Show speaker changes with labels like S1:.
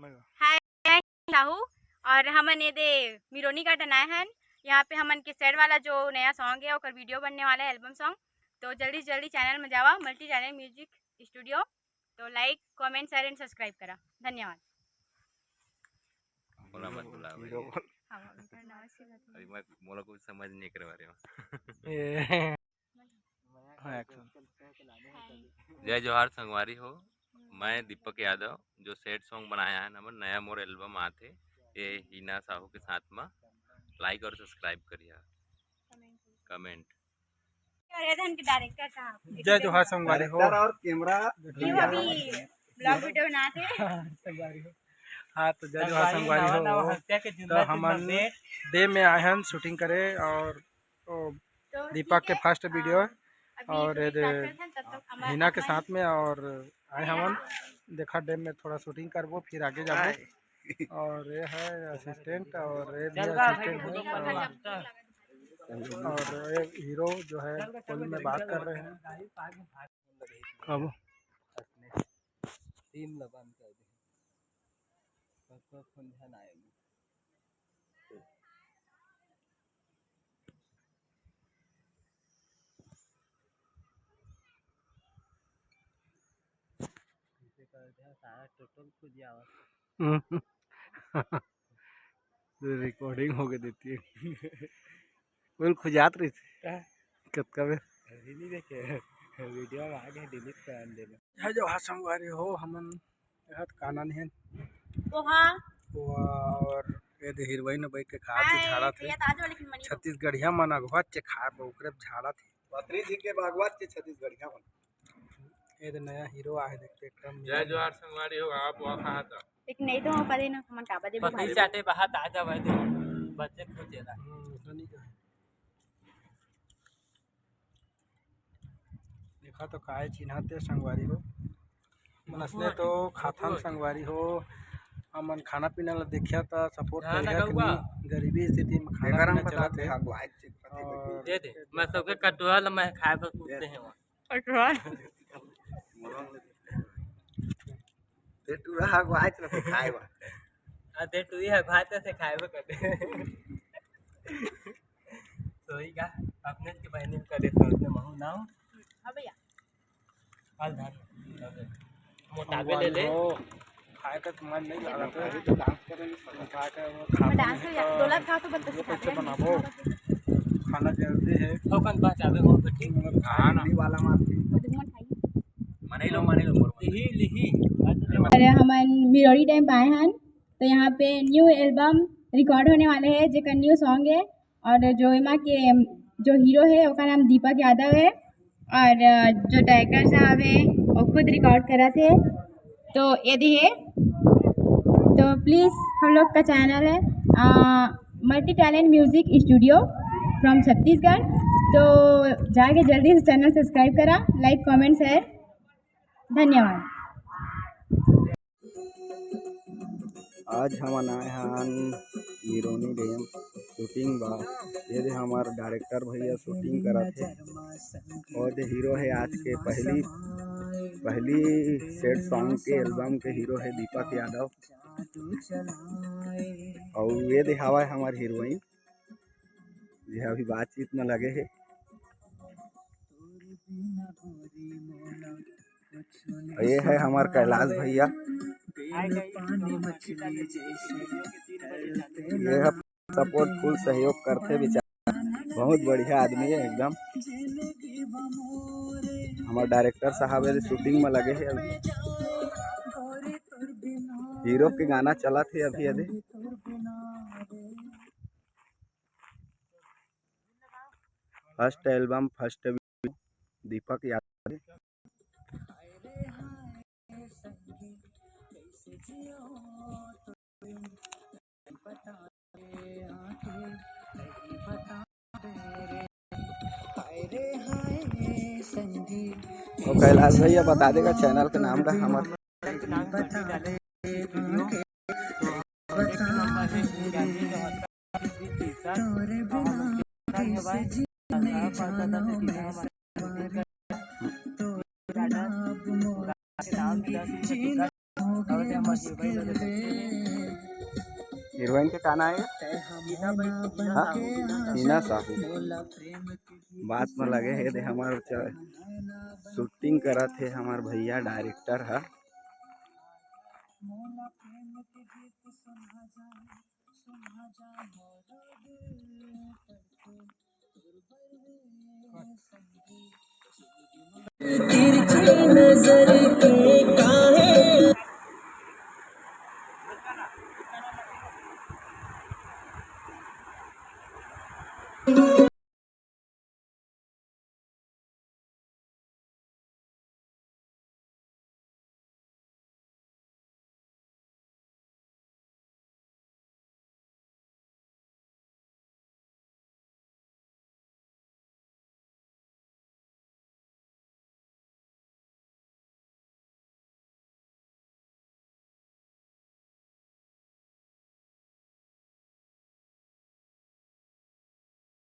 S1: हाय साहू और हमन ये दे मिरोनी का टनाए हैं। यहाँ पे हमन के सेट वाला जो नया सॉन्ग है और वीडियो बनने वाला है, एल्बम सॉन्ग। तो जल्दी जल्दी चैनल में जावा, मल्टी टैलेंट म्यूजिक स्टूडियो। तो like comment share and subscribe करा। धन्यवाद।
S2: बोला मत बोला भाई। अभी मैं मोला कुछ समझ नहीं कर रहा हूँ। जय जोहार संगवारी हो, मैं दीपक यादव जो सैड सॉन्ग बनाया है नंबर नया मोर एल्बम आते ये हिना साहू के साथ में लाइक और सब्सक्राइब करिए, कमेंट।
S1: डायरेक्टर साहब
S3: जय जोहार संगवारी हो
S4: और कैमरा
S1: अभी ब्लॉग वीडियो बनाते
S3: हाँ तो जय जोहार संगवारी हो। तो हम डे में आए हैं शूटिंग करे और दीपक के फर्स्ट वीडियो और हिना के साथ में और आए हम देखा डैम में थोड़ा शूटिंग करबो फिर आगे जाबो। और ये है असिस्टेंट और ये भी असिस्टेंट है और ये हीरो जो है कॉल में बात कर रहे हैं। अब टीम लगान कर दे फोन ध्यान आएगा। रिकॉर्डिंग हो गई देती है बिल्कुल खुजात रही थी कतका में नहीं देखे वीडियो में आ गए डिलीट कर देना है जो संगवारी हो हमन यह काना नहीं पोहा और ये हीरोइन बैठ के खा के झाड़ा थे छत्तीसगढ़िया मन अगवा चे खा ओकरे झाड़ा थे
S4: पत्री जी के बागवात के छत्तीसगढ़िया मन
S3: ये नया हीरो आए देखते एकदम।
S2: जय जोहार संगवारी हो, आप वहां कहां था
S1: एक नहीं तो पता ना हमन का बदे
S5: पति चाटे बाहर आ जा भाई बच्चे खोजेला
S3: देखा तो काय चिन्हते संगवारी हो मनसने तो खाथन संगवारी हो हमन खाना पीना ला देखिया था सपोर्ट करिया कि गरीबी स्थिति में खाना पीना चला थे
S5: दे दे मैं सबके कटुआ ला मैं खाए पर पूछते हैं
S1: कटुआ
S4: ते टूरा हगवाई न खाए बा
S5: दे टू ही हगवाते से खाए करते सोई का अपने के बहनी करे सोचते महू ना
S1: हां भैया
S5: काल धान मोटावे ले ले
S3: खाए का मन नहीं लगा तो तो डांस करें खाए का वो
S1: डांस या डोला खा तो बता
S3: कैसे बनाबो खाना जल्दी है
S5: ओकन बचावे हो ठीक
S3: खाना
S4: वाला मार
S5: मने लो लिही लिही
S1: अरे हमन मिरोनी डैम पे आए हैं। तो यहाँ पे न्यू एल्बम रिकॉर्ड होने वाले हैं जेकर न्यू सॉन्ग है और जो इमा के जो हीरो है उसका नाम दीपक यादव है और जो डायरेक्टर साहब है वो खुद रिकॉर्ड करा थे। तो यदि है तो प्लीज़ हम लोग का चैनल है multi talent music studio from Chhattisgarh. तो जाके जल्दी से चैनल सब्सक्राइब करा, लाइक कमेंट शेयर। धन्यवाद।
S4: आज हम आए हैं मिरोनी डैम शूटिंग बा ये हमार डायरेक्टर भैया शूटिंग करा थे और हीरो है आज के पहली सैड सॉन्ग के एल्बम के हीरो है दीपक यादव और ये दिखावा है हमार हीरोइन जो अभी बातचीत में लगे है। ये है हमार कैलाश भैया, ये सपोर्ट फुल सहयोग करते बेचारा बहुत बढ़िया आदमी है एकदम। हमारे डायरेक्टर साहब है शूटिंग में लगे हैं अभी हीरो के गाना चला थे अभी अभी first album first Deepak Yadav. तो कैलाश भैया बता देगा चैनल का नाम का हमारे हीरोइन के का नाम है? हाँ? हिना साहू। बात में लगे है दे हमार शूटिंग करत है हमार भैया डायरेक्टर है।